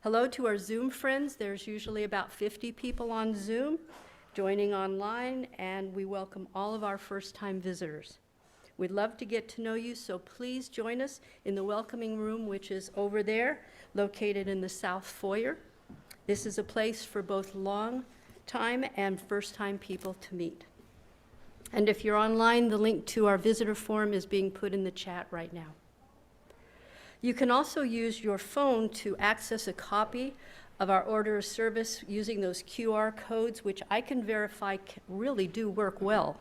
Hello to our Zoom friends. There's usually about 50 people on Zoom joining online, and we welcome all of our first-time visitors. We'd love to get to know you, so please join us in the welcoming room, which is over there, located in the south foyer. This is a place for both long-time and first-time people to meet. And if you're online, the link to our visitor form is being put in the chat right now. You can also use your phone to access a copy of our order of service using those QR codes, which I can verify really do work well.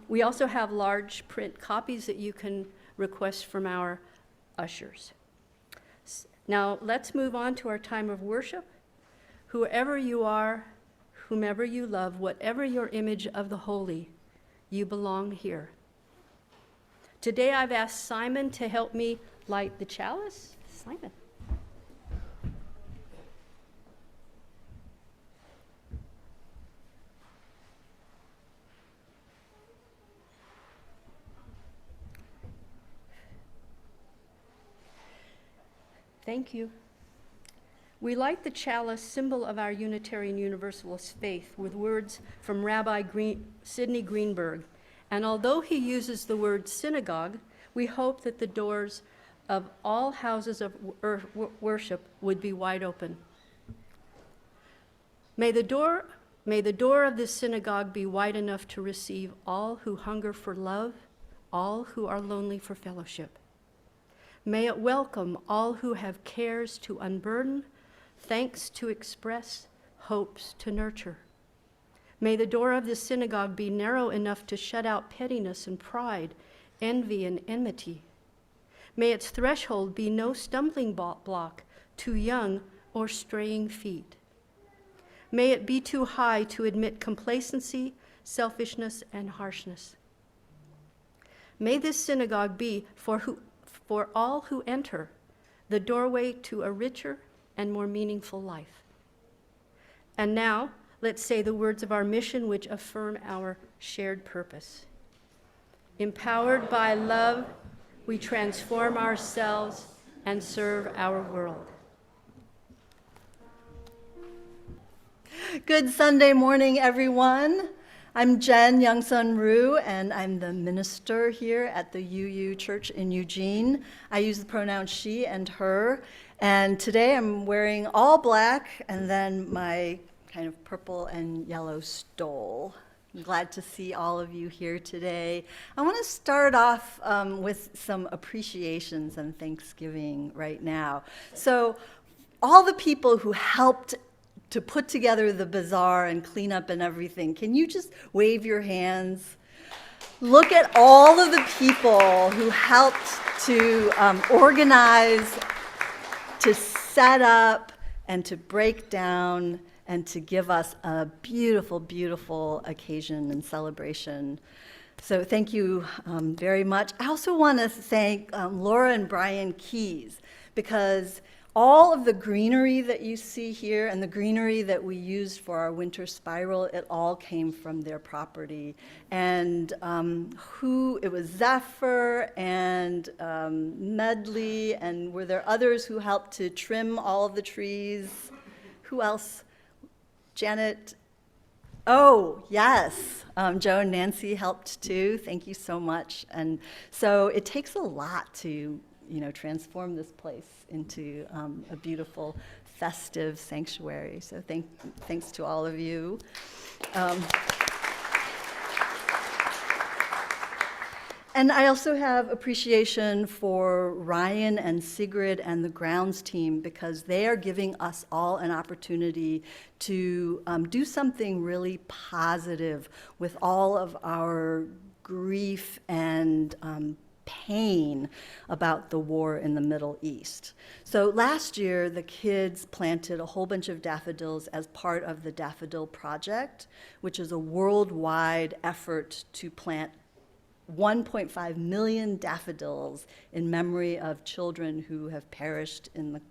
We also have large print copies that you can request from our ushers. Now, let's move on to our time of worship. Whoever you are, whomever you love, whatever your image of the holy, you belong here. Today I've asked Simon to help me light the chalice. Simon. Thank you. We light the chalice, symbol of our Unitarian Universalist faith, with words from Rabbi Sidney Greenberg. And although he uses the word synagogue, we hope that the doors of all houses of worship would be wide open. May the door of this synagogue be wide enough to receive all who hunger for love, all who are lonely for fellowship. May it welcome all who have cares to unburden, thanks to express, hopes to nurture. May the door of this synagogue be narrow enough to shut out pettiness and pride, envy and enmity. May its threshold be no stumbling block to young or straying feet. May it be too high to admit complacency, selfishness, and harshness. May this synagogue be, for all who enter, the doorway to a richer and more meaningful life. And now, let's say the words of our mission, which affirm our shared purpose. Empowered by love, we transform ourselves and serve our world. Good Sunday morning, everyone. I'm Jen Youngsun, and I'm the minister here at the UU Church in Eugene. I use the pronouns she and her, and today I'm wearing all black and then my kind of purple and yellow stole. I'm glad to see all of you here today. I want to start off with some appreciations and Thanksgiving right now. So all the people who helped to put together the bazaar and clean up and everything, can you just wave your hands? Look at all of the people who helped to organize, to set up, and to break down, and to give us a beautiful, beautiful occasion and celebration. So thank you very much. I also want to thank Laura and Brian Keys, because all of the greenery that you see here and the greenery that we used for our winter spiral, it all came from their property. And it was Zephyr and Medley, and were there others who helped to trim all of the trees? Who else? Janet, oh, yes. Joe and Nancy helped too. Thank you so much. And so it takes a lot to, transform this place into a beautiful, festive sanctuary. So thanks to all of you. And I also have appreciation for Ryan and Sigrid and the grounds team, because they are giving us all an opportunity to do something really positive with all of our grief and pain about the war in the Middle East. So last year, the kids planted a whole bunch of daffodils as part of the Daffodil Project, which is a worldwide effort to plant 1.5 million daffodils in memory of children who have perished in the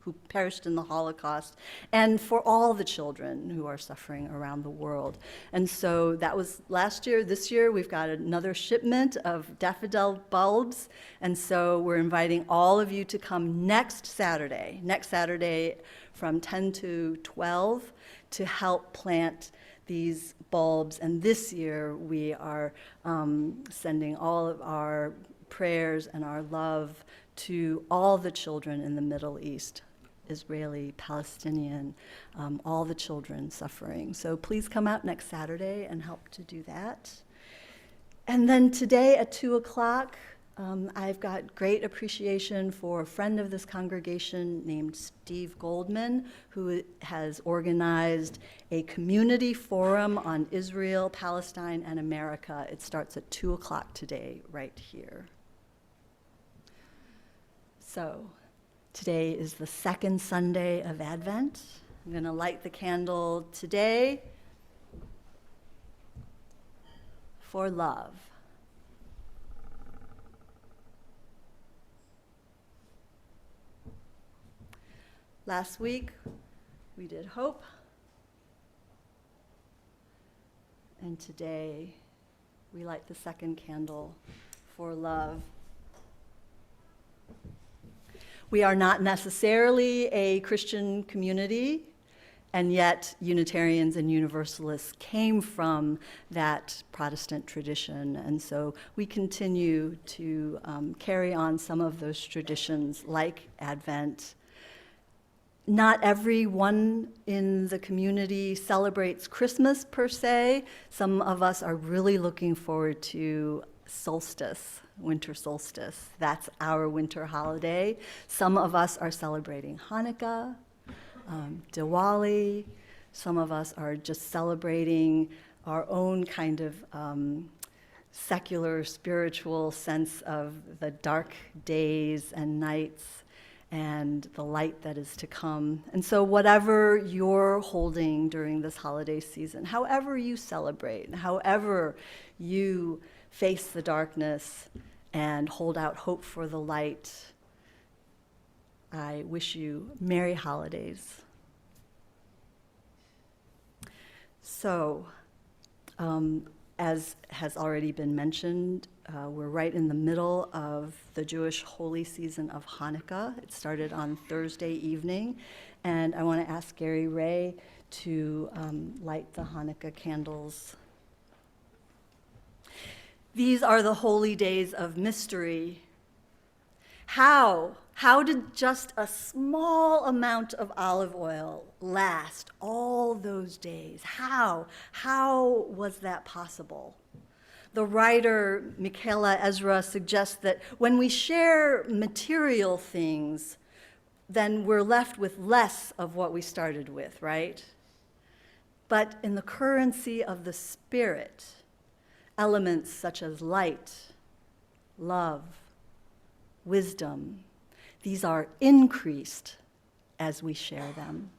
who perished in the Holocaust, and for all the children who are suffering around the world. And so that was last year. This year, we've got another shipment of daffodil bulbs, and so we're inviting all of you to come next Saturday from 10 to 12 to help plant these bulbs. And this year, we are sending all of our prayers and our love to all the children in the Middle East, Israeli, Palestinian, all the children suffering. So please come out next Saturday and help to do that. And then today at 2 o'clock, I've got great appreciation for a friend of this congregation named Steve Goldman, who has organized a community forum on Israel, Palestine, and America. It starts at 2 o'clock today, right here. So today is the second Sunday of Advent. I'm going to light the candle today for love. Last week, we did hope. And today, we light the second candle for love. We are not necessarily a Christian community, and yet Unitarians and Universalists came from that Protestant tradition. And so we continue to carry on some of those traditions like Advent. Not everyone in the community celebrates Christmas per se. Some of us are really looking forward to solstice, winter solstice. That's our winter holiday. Some of us are celebrating Hanukkah, Diwali. Some of us are just celebrating our own kind of secular, spiritual sense of the dark days and nights and the light that is to come. And so whatever you're holding during this holiday season, however you celebrate, however you face the darkness and hold out hope for the light, I wish you Merry Holidays. So, as has already been mentioned, we're right in the middle of the Jewish holy season of Hanukkah. It started on Thursday evening, and I want to ask Gary Ray to light the Hanukkah candles. These are the holy days of mystery. How did just a small amount of olive oil last all those days? How was that possible? The writer Michaela Ezra suggests that when we share material things, then we're left with less of what we started with, right? But in the currency of the Spirit, elements such as light, love, wisdom, these are increased as we share them.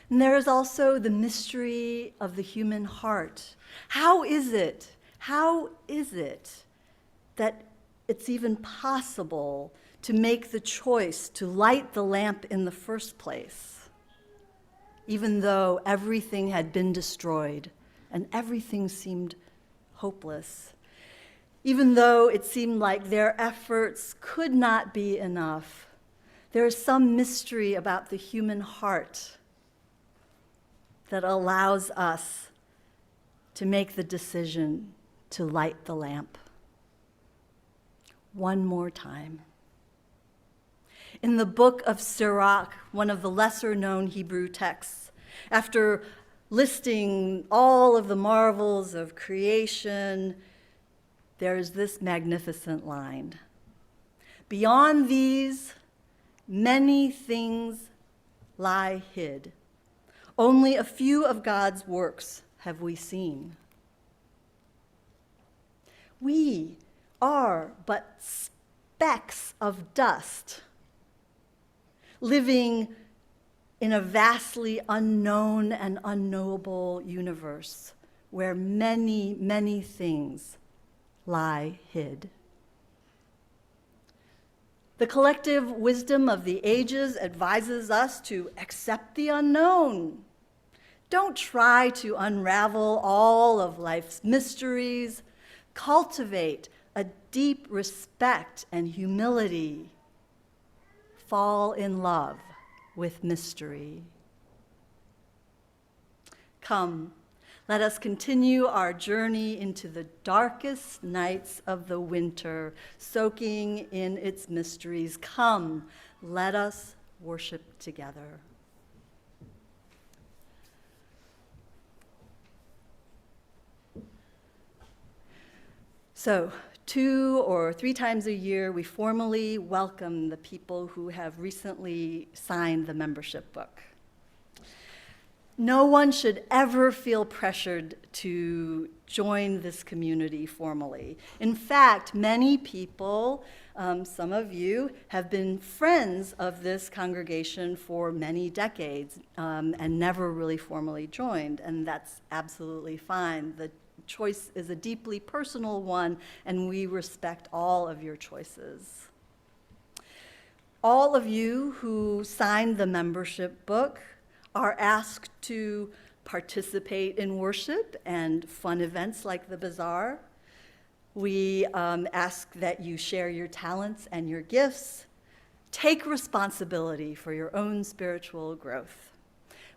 And there is also the mystery of the human heart. How is it that it's even possible to make the choice to light the lamp in the first place, even though everything had been destroyed and everything seemed hopeless? Even though it seemed like their efforts could not be enough, there is some mystery about the human heart that allows us to make the decision to light the lamp. One more time. In the book of Sirach, one of the lesser-known Hebrew texts, after listing all of the marvels of creation, there is this magnificent line. Beyond these, many things lie hid. Only a few of God's works have we seen. We are but specks of dust, living in a vastly unknown and unknowable universe where many, many things lie hid. The collective wisdom of the ages advises us to accept the unknown. Don't try to unravel all of life's mysteries. Cultivate a deep respect and humility. Fall in love with mystery. Come, let us continue our journey into the darkest nights of the winter, soaking in its mysteries. Come, let us worship together. So, 2 or 3 times a year, we formally welcome the people who have recently signed the membership book. No one should ever feel pressured to join this community formally. In fact, many people, some of you, have been friends of this congregation for many decades and never really formally joined, and that's absolutely fine. The choice is a deeply personal one, and we respect all of your choices. All of you who signed the membership book are asked to participate in worship and fun events like the bazaar. We ask that you share your talents and your gifts. Take responsibility for your own spiritual growth.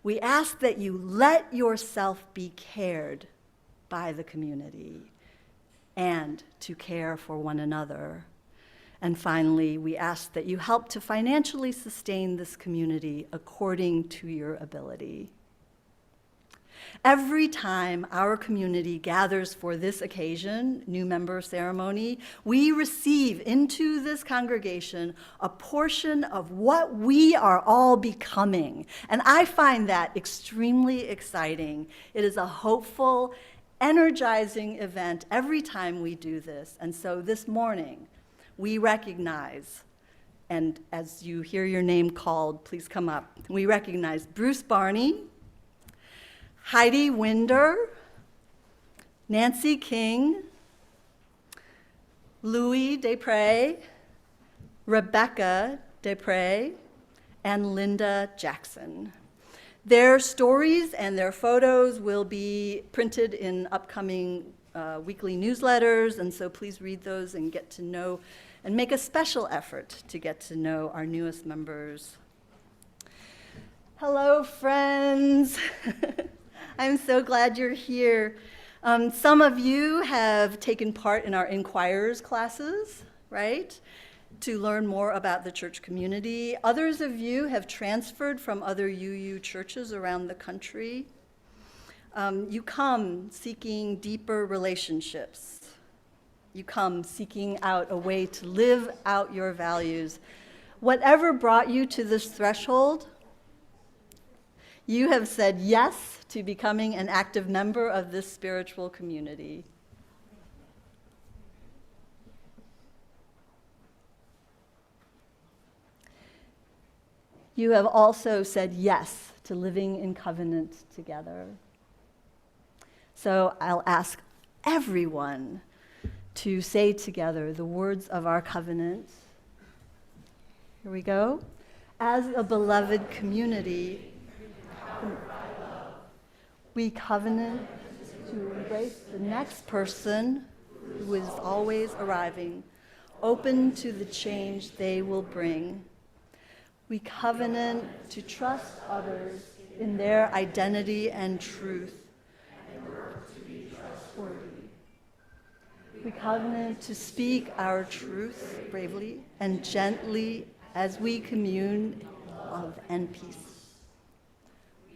We ask that you let yourself be cared by the community and to care for one another. And finally, we ask that you help to financially sustain this community according to your ability. Every time our community gathers for this occasion, new member ceremony, we receive into this congregation a portion of what we are all becoming. And I find that extremely exciting. It is a hopeful, energizing event every time we do this. And so this morning, we recognize, and as you hear your name called, please come up. We recognize Bruce Barney, Heidi Winder, Nancy King, Louis Desprez, Rebecca Desprez, and Linda Jackson. Their stories and their photos will be printed in upcoming weekly newsletters, and so please read those and get to know and make a special effort to get to know our newest members. Hello, friends. I'm so glad you're here. Some of you have taken part in our Inquirers classes, right, to learn more about the church community. Others of you have transferred from other UU churches around the country. You come seeking deeper relationships. You come seeking out a way to live out your values. Whatever brought you to this threshold, you have said yes to becoming an active member of this spiritual community. You have also said yes to living in covenant together. So I'll ask everyone to say together the words of our covenant. Here we go. As a beloved community, we covenant to embrace the next person who is always arriving, open to the change they will bring. We covenant to trust others in their identity and truth. We covenant to speak our truth bravely and gently as we commune love and peace.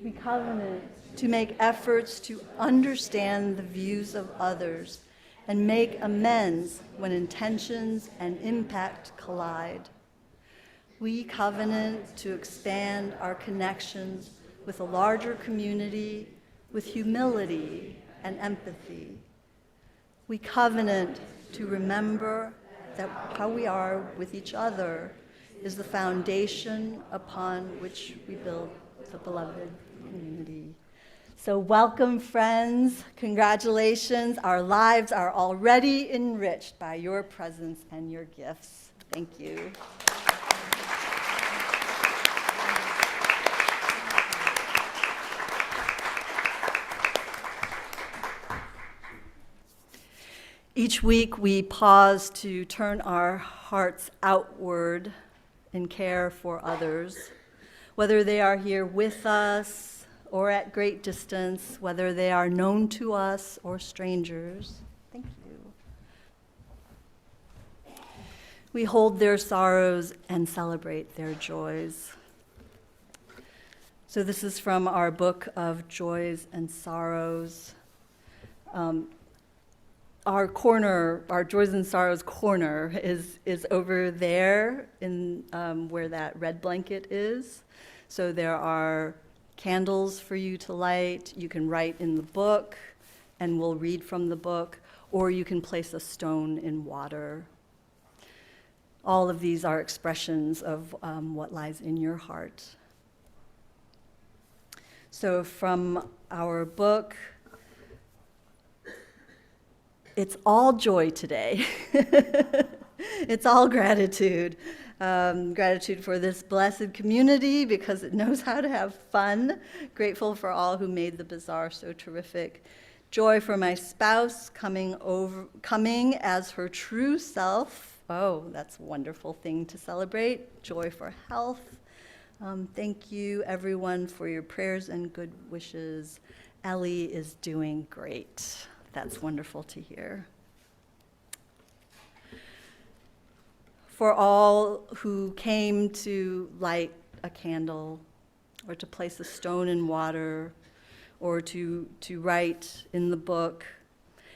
We covenant to make efforts to understand the views of others and make amends when intentions and impact collide. We covenant to expand our connections with a larger community with humility and empathy. We covenant to remember that how we are with each other is the foundation upon which we build the beloved community. So welcome, friends. Congratulations. Our lives are already enriched by your presence and your gifts. Thank you. Each week we pause to turn our hearts outward in care for others, whether they are here with us or at great distance, whether they are known to us or strangers. Thank you. We hold their sorrows and celebrate their joys. So this is from our book of Joys and Sorrows. Our corner, our Joys and Sorrows corner is over there in where that red blanket is. So there are candles for you to light. You can write in the book, and we'll read from the book, or you can place a stone in water. All of these are expressions of what lies in your heart. So from our book, it's all joy today. It's all gratitude. Gratitude for this blessed community because it knows how to have fun. Grateful for all who made the bazaar so terrific. Joy for my spouse coming as her true self. Oh, that's a wonderful thing to celebrate. Joy for health. Thank you, everyone, for your prayers and good wishes. Ellie is doing great. That's wonderful to hear. For all who came to light a candle, or to place a stone in water, or to write in the book,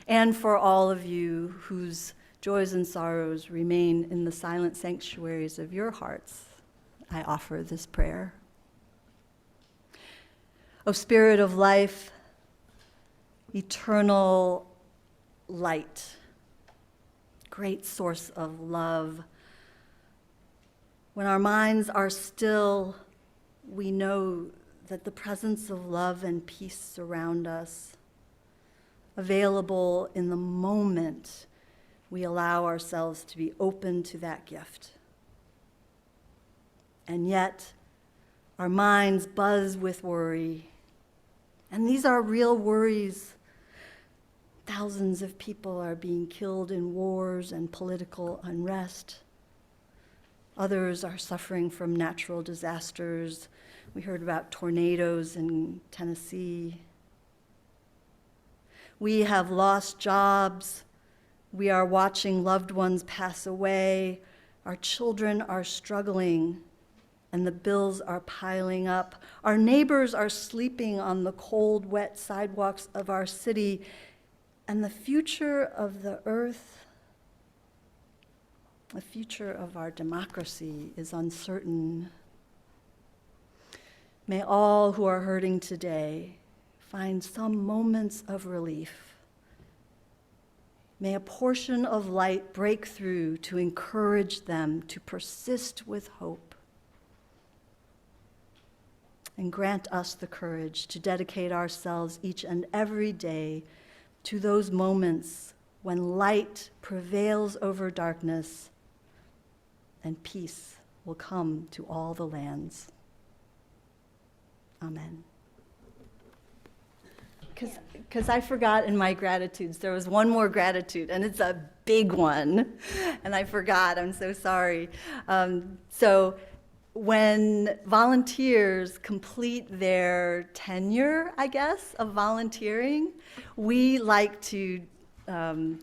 and for all of you whose joys and sorrows remain in the silent sanctuaries of your hearts, I offer this prayer. O Spirit of life, eternal light, great source of love, when our minds are still, we know that the presence of love and peace surround us, available in the moment we allow ourselves to be open to that gift. And yet, our minds buzz with worry. And these are real worries. Thousands of people are being killed in wars and political unrest. Others are suffering from natural disasters. We heard about tornadoes in Tennessee. We have lost jobs. We are watching loved ones pass away. Our children are struggling, and the bills are piling up. Our neighbors are sleeping on the cold, wet sidewalks of our city, and the future of the earth, the future of our democracy is uncertain. May all who are hurting today find some moments of relief. May a portion of light break through to encourage them to persist with hope. And grant us the courage to dedicate ourselves each and every day to those moments when light prevails over darkness and peace will come to all the lands. Amen. Because I forgot in my gratitudes, there was one more gratitude, and it's a big one, and I forgot. I'm so sorry. So when volunteers complete their tenure, I guess, of volunteering, we like to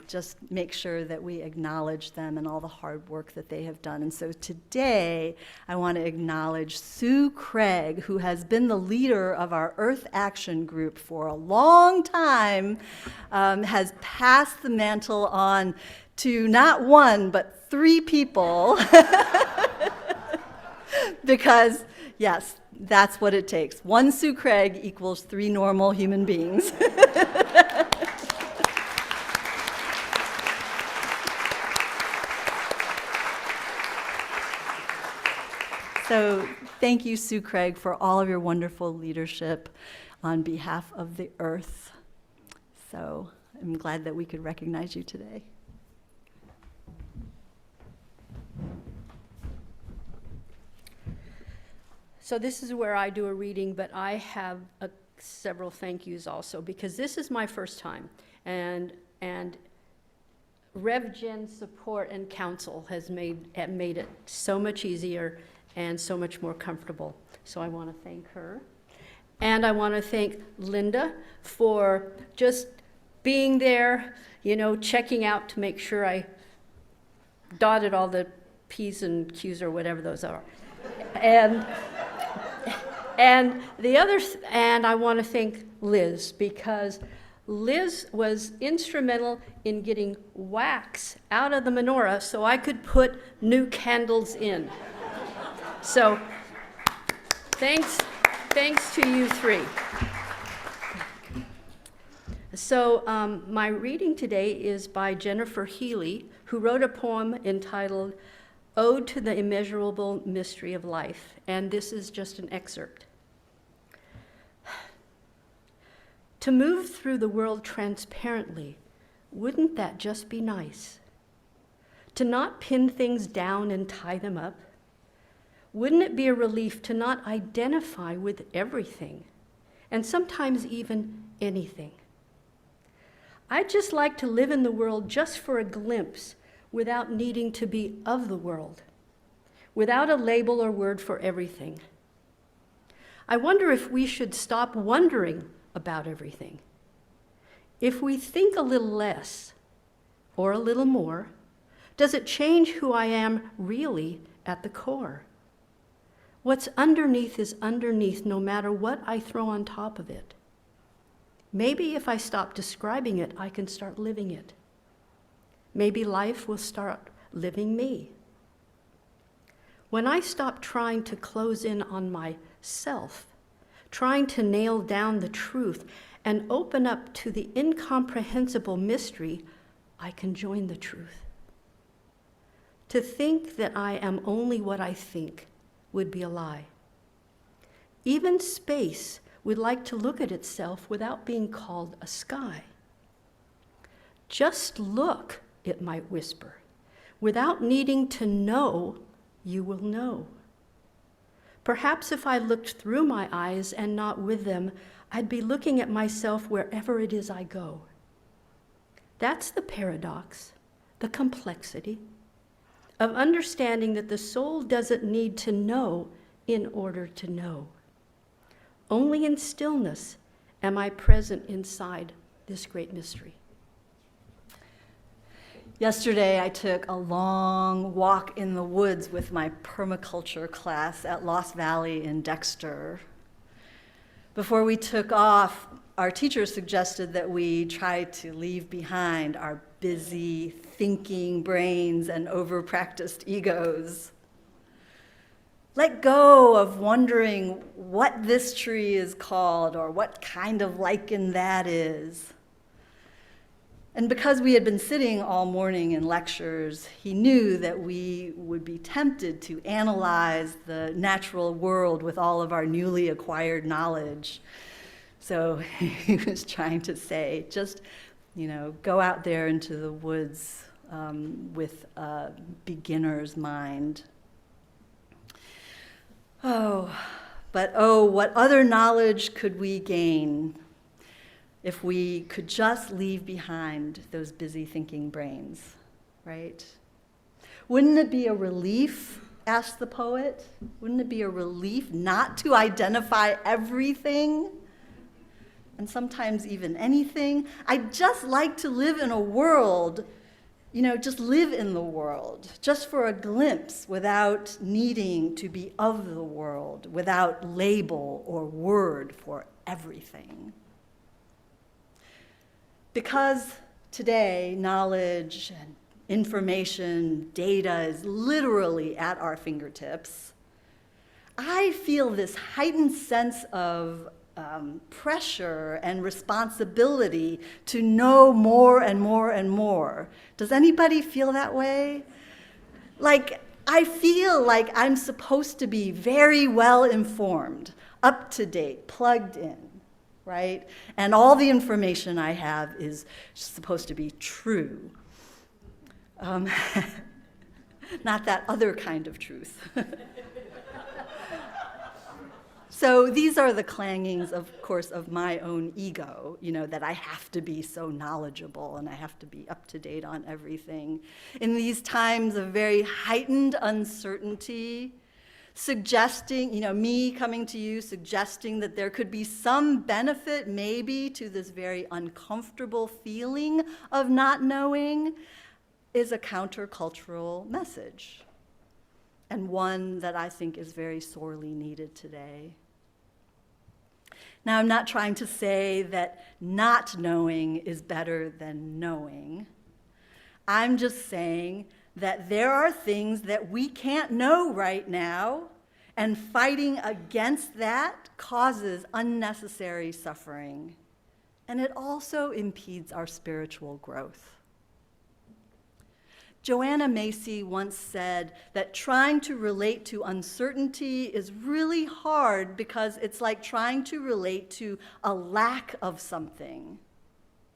just make sure that we acknowledge them and all the hard work that they have done. And so today, I want to acknowledge Sue Craig, who has been the leader of our Earth Action Group for a long time, has passed the mantle on to not one, but 3 people. Because, yes, that's what it takes. 1 Sue Craig equals 3 normal human beings. So thank you, Sue Craig, for all of your wonderful leadership on behalf of the earth. So I'm glad that we could recognize you today. So this is where I do a reading, but I have several thank yous also, because this is my first time, and Rev Jen's support and counsel has made it so much easier and so much more comfortable. So I want to thank her. And I want to thank Linda for just being there, you know, checking out to make sure I dotted all the P's and Q's or whatever those are. And I want to thank Liz, because Liz was instrumental in getting wax out of the menorah so I could put new candles in. So thanks to you three. So my reading today is by Jennifer Healy, who wrote a poem entitled Ode to the Immeasurable Mystery of Life, and this is just an excerpt. To move through the world transparently, wouldn't that just be nice? To not pin things down and tie them up? Wouldn't it be a relief to not identify with everything, and sometimes even anything? I'd just like to live in the world just for a glimpse, without needing to be of the world, without a label or word for everything. I wonder if we should stop wondering about everything. If we think a little less or a little more, does it change who I am really at the core? What's underneath is underneath, no matter what I throw on top of it. Maybe if I stop describing it, I can start living it. Maybe life will start living me. When I stop trying to close in on myself, trying to nail down the truth and open up to the incomprehensible mystery, I can join the truth. To think that I am only what I think would be a lie. Even space would like to look at itself without being called a sky. Just look, it might whisper. Without needing to know, you will know. Perhaps if I looked through my eyes and not with them, I'd be looking at myself wherever it is I go. That's the paradox, the complexity of understanding that the soul doesn't need to know in order to know. Only in stillness am I present inside this great mystery. Yesterday, I took a long walk in the woods with my permaculture class at Lost Valley in Dexter. Before we took off, our teacher suggested that we try to leave behind our busy, thinking brains and over-practiced egos. Let go of wondering what this tree is called or what kind of lichen that is. And because we had been sitting all morning in lectures, he knew that we would be tempted to analyze the natural world with all of our newly acquired knowledge. So he was trying to say, just, go out there into the woods with a beginner's mind. But what other knowledge could we gain if we could just leave behind those busy thinking brains, right? Wouldn't it be a relief, asked the poet, wouldn't it be a relief not to identify everything, and sometimes even anything? I'd just like to live in a world, just live in the world, just for a glimpse, without needing to be of the world, without label or word for everything. Because today, knowledge and information, data is literally at our fingertips, I feel this heightened sense of pressure and responsibility to know more and more and more. Does anybody feel that way? I feel like I'm supposed to be very well informed, up to date, plugged in. Right? And all the information I have is supposed to be true. Not that other kind of truth. So these are the clangings, of course, of my own ego, that I have to be so knowledgeable and I have to be up to date on everything. In these times of very heightened uncertainty, suggesting, me coming to you, suggesting that there could be some benefit maybe to this very uncomfortable feeling of not knowing is a countercultural message, and one that I think is very sorely needed today. Now, I'm not trying to say that not knowing is better than knowing. I'm just saying that there are things that we can't know right now, and fighting against that causes unnecessary suffering, and it also impedes our spiritual growth. Joanna Macy once said that trying to relate to uncertainty is really hard because it's like trying to relate to a lack of something.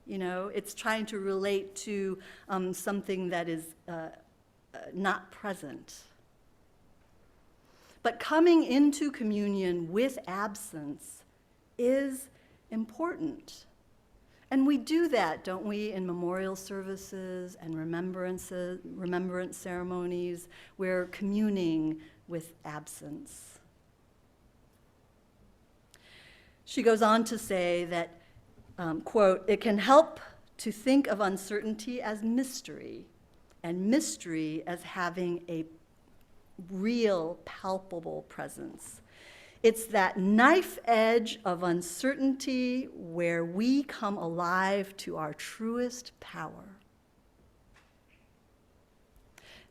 It's trying to relate to something that is not present. But coming into communion with absence is important. And we do that, don't we, in memorial services and remembrance ceremonies. We're communing with absence. She goes on to say that, quote, "It can help to think of uncertainty as mystery, and mystery as having a real, palpable presence. It's that knife edge of uncertainty where we come alive to our truest power."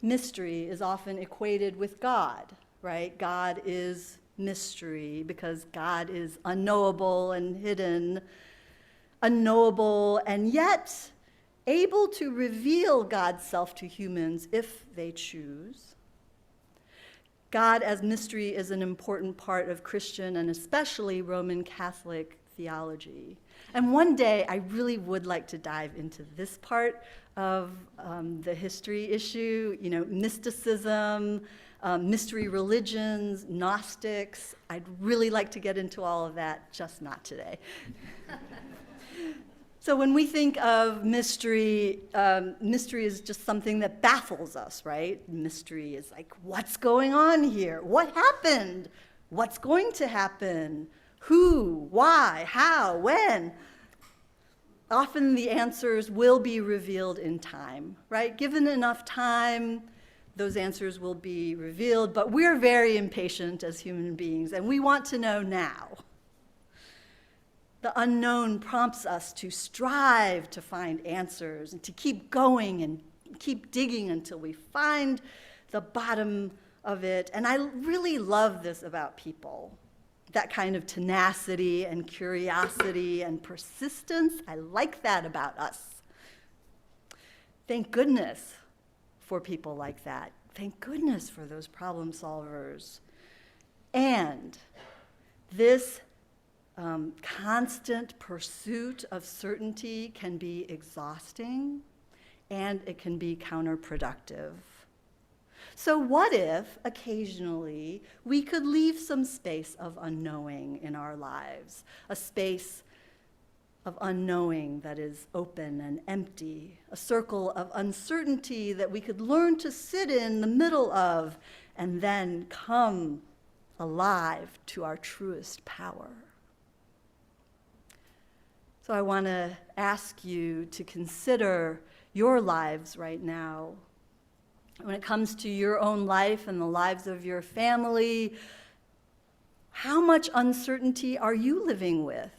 Mystery is often equated with God, right? God is mystery because God is unknowable and hidden, unknowable and yet able to reveal God's self to humans if they choose. God as mystery is an important part of Christian and especially Roman Catholic theology. And one day, I really would like to dive into this part of the history issue, mysticism, mystery religions, Gnostics. I'd really like to get into all of that, just not today. So when we think of mystery, mystery is just something that baffles us, right? Mystery is like, what's going on here? What happened? What's going to happen? Who? Why? How? When? Often the answers will be revealed in time, right? Given enough time, those answers will be revealed, but we're very impatient as human beings, and we want to know now. The unknown prompts us to strive to find answers and to keep going and keep digging until we find the bottom of it. And I really love this about people, that kind of tenacity and curiosity and persistence. I like that about us. Thank goodness for people like that. Thank goodness for those problem solvers. And this constant pursuit of certainty can be exhausting and it can be counterproductive. So what if occasionally we could leave some space of unknowing in our lives, a space of unknowing that is open and empty, a circle of uncertainty that we could learn to sit in the middle of and then come alive to our truest power. So I want to ask you to consider your lives right now. When it comes to your own life and the lives of your family, how much uncertainty are you living with?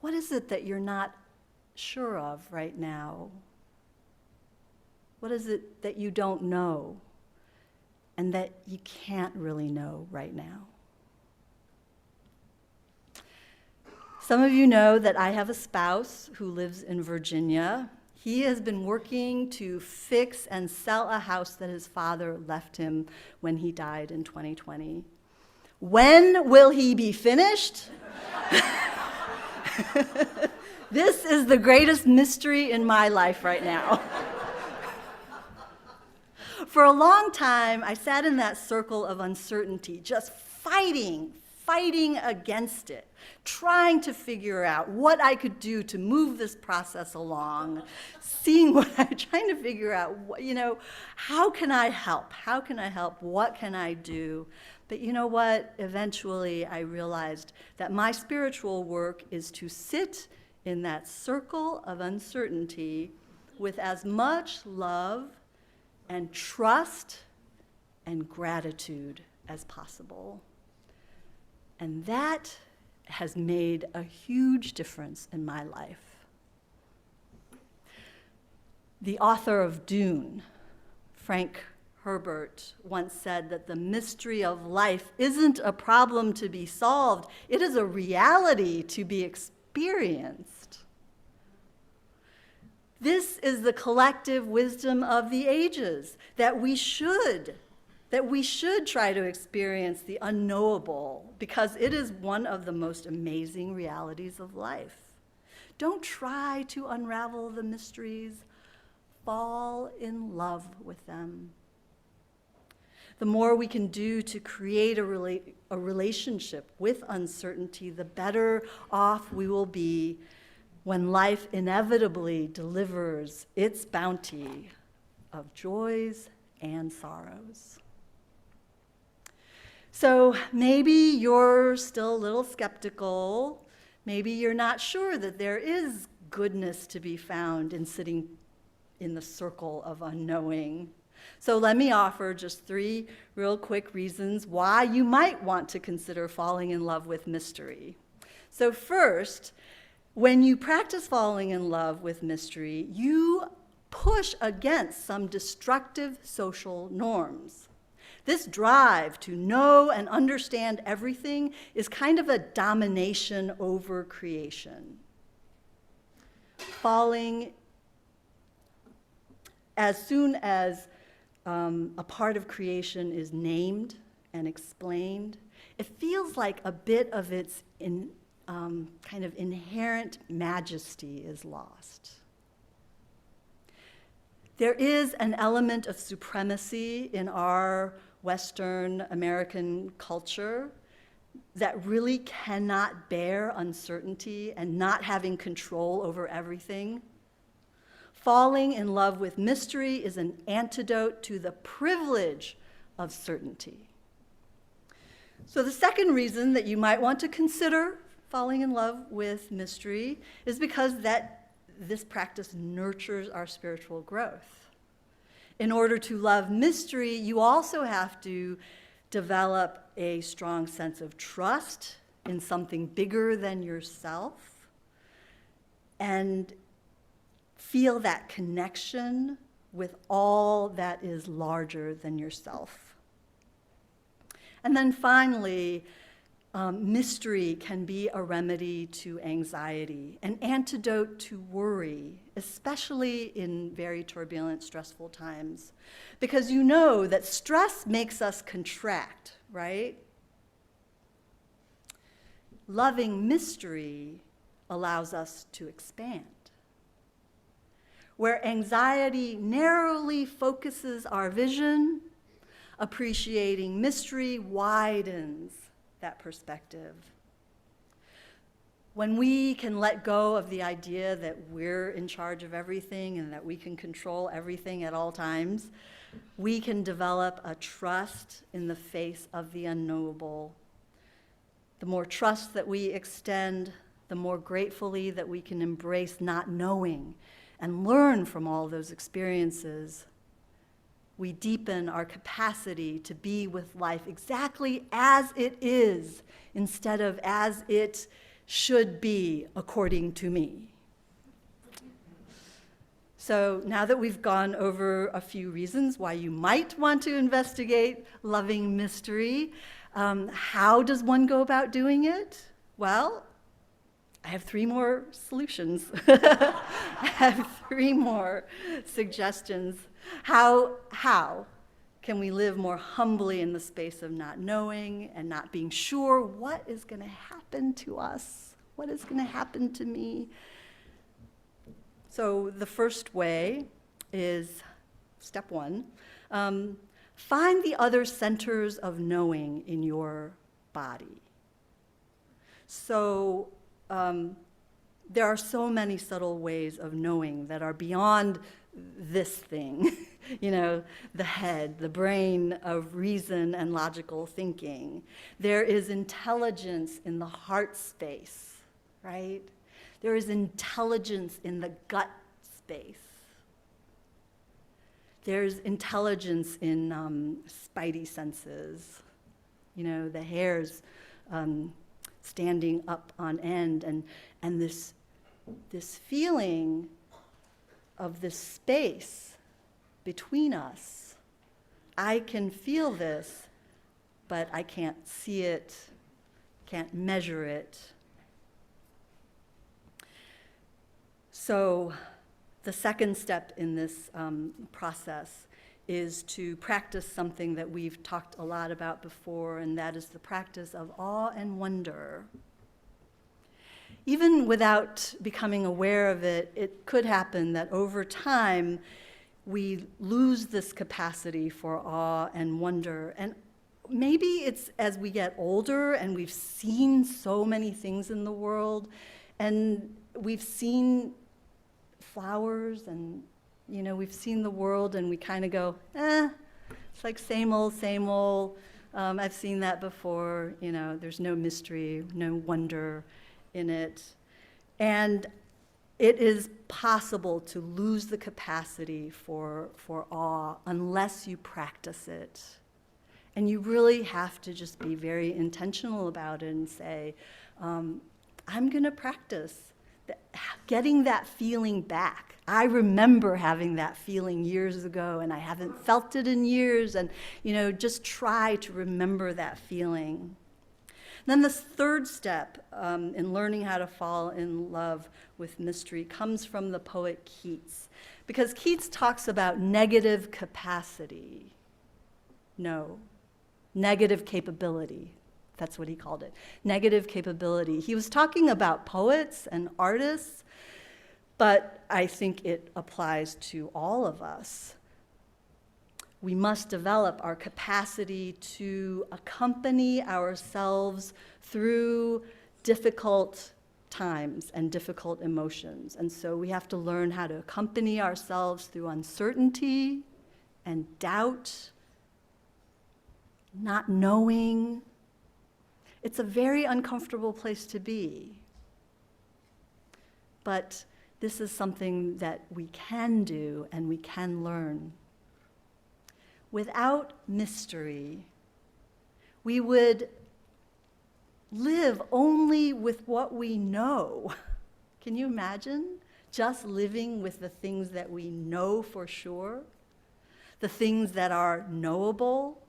What is it that you're not sure of right now? What is it that you don't know and that you can't really know right now? Some of you know that I have a spouse who lives in Virginia. He has been working to fix and sell a house that his father left him when he died in 2020. When will he be finished? This is the greatest mystery in my life right now. For a long time, I sat in that circle of uncertainty, just fighting against it, trying to figure out what I could do to move this process along, trying to figure out, how can I help? How can I help? What can I do? But you know what? Eventually, I realized that my spiritual work is to sit in that circle of uncertainty with as much love and trust and gratitude as possible. And that has made a huge difference in my life. The author of Dune, Frank Herbert, once said that the mystery of life isn't a problem to be solved, it is a reality to be experienced. This is the collective wisdom of the ages, that we should try to experience the unknowable, because it is one of the most amazing realities of life. Don't try to unravel the mysteries. Fall in love with them. The more we can do to create a relationship with uncertainty, the better off we will be when life inevitably delivers its bounty of joys and sorrows. So maybe you're still a little skeptical. Maybe you're not sure that there is goodness to be found in sitting in the circle of unknowing. So let me offer just 3 real quick reasons why you might want to consider falling in love with mystery. So first, when you practice falling in love with mystery, you push against some destructive social norms. This drive to know and understand everything is kind of a domination over creation. Falling, as soon as a part of creation is named and explained, it feels like a bit of its kind of inherent majesty is lost. There is an element of supremacy in our Western American culture that really cannot bear uncertainty and not having control over everything. Falling in love with mystery is an antidote to the privilege of certainty. So the second reason that you might want to consider falling in love with mystery is because this practice nurtures our spiritual growth. In order to love mystery, you also have to develop a strong sense of trust in something bigger than yourself and feel that connection with all that is larger than yourself. And then finally, mystery can be a remedy to anxiety, an antidote to worry, especially in very turbulent, stressful times. Because you know that stress makes us contract, right? Loving mystery allows us to expand. Where anxiety narrowly focuses our vision, appreciating mystery widens that perspective. When we can let go of the idea that we're in charge of everything and that we can control everything at all times, we can develop a trust in the face of the unknowable. The more trust that we extend, the more gratefully that we can embrace not knowing and learn from all those experiences. We deepen our capacity to be with life exactly as it is, instead of as it should be according to me. So now that we've gone over a few reasons why you might want to investigate loving mystery, how does one go about doing it? Well, I have 3 more solutions. I have 3 more suggestions. How can we live more humbly in the space of not knowing and not being sure what is going to happen to us? What is going to happen to me? So the first way is, step 1, Find the other centers of knowing in your body. So there are so many subtle ways of knowing that are beyond this thing, the head, the brain of reason and logical thinking. There is intelligence in the heart space, right? There is intelligence in the gut space. There's intelligence in spidey senses, the hairs standing up on end, and this feeling of this space between us. I can feel this, but I can't see it, can't measure it. So the second step in this process is to practice something that we've talked a lot about before, and that is the practice of awe and wonder. Even without becoming aware of it, it could happen that over time we lose this capacity for awe and wonder. And maybe it's as we get older and we've seen so many things in the world, and we've seen flowers, and we've seen the world, and we kind of go, it's like same old, same old. I've seen that before. There's no mystery, no wonder in it. And it is possible to lose the capacity for awe unless you practice it. And you really have to just be very intentional about it and say, I'm going to practice getting that feeling back. I remember having that feeling years ago, and I haven't felt it in years, and just try to remember that feeling. Then the third step in learning how to fall in love with mystery comes from the poet Keats, because Keats talks about negative capacity. No, negative capability. That's what he called it, negative capability. He was talking about poets and artists, but I think it applies to all of us. We must develop our capacity to accompany ourselves through difficult times and difficult emotions. And so we have to learn how to accompany ourselves through uncertainty and doubt, not knowing. It's a very uncomfortable place to be. But this is something that we can do and we can learn. Without mystery, we would live only with what we know. Can you imagine just living with the things that we know for sure? The things that are knowable?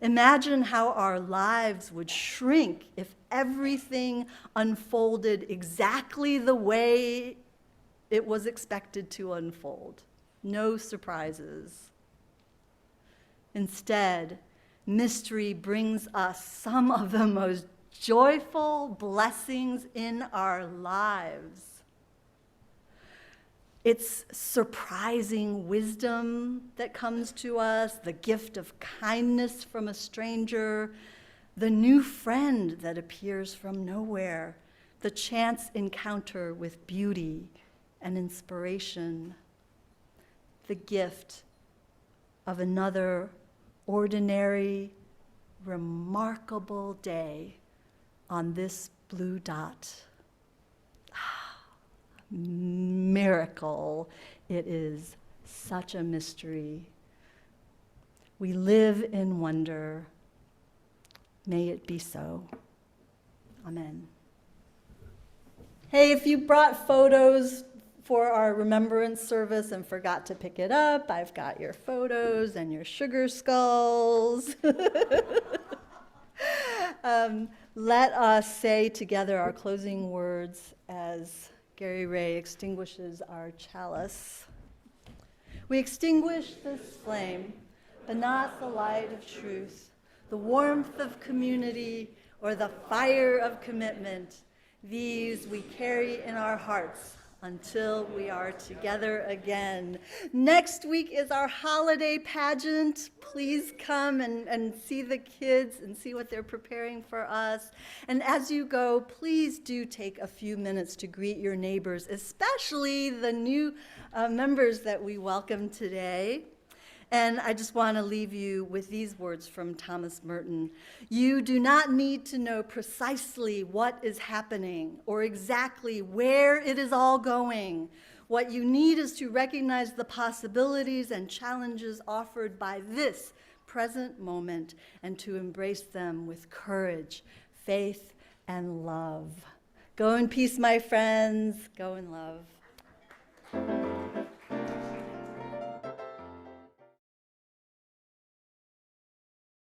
Imagine how our lives would shrink if everything unfolded exactly the way it was expected to unfold. No surprises. Instead, mystery brings us some of the most joyful blessings in our lives. It's surprising wisdom that comes to us, the gift of kindness from a stranger, the new friend that appears from nowhere, the chance encounter with beauty and inspiration, the gift of another ordinary, remarkable day on this blue dot. Miracle. It is such a mystery. We live in wonder. May it be so. Amen. Hey, if you brought photos for our remembrance service and forgot to pick it up, I've got your photos and your sugar skulls. Let us say together our closing words as Gary Ray extinguishes our chalice. We extinguish this flame, but not the light of truth, the warmth of community, or the fire of commitment. These we carry in our hearts until we are together again. Next week is our holiday pageant. Please come and see the kids and see what they're preparing for us. And as you go, please do take a few minutes to greet your neighbors, especially the new members that we welcome today. And I just want to leave you with these words from Thomas Merton. You do not need to know precisely what is happening or exactly where it is all going. What you need is to recognize the possibilities and challenges offered by this present moment and to embrace them with courage, faith, and love. Go in peace, my friends. Go in love.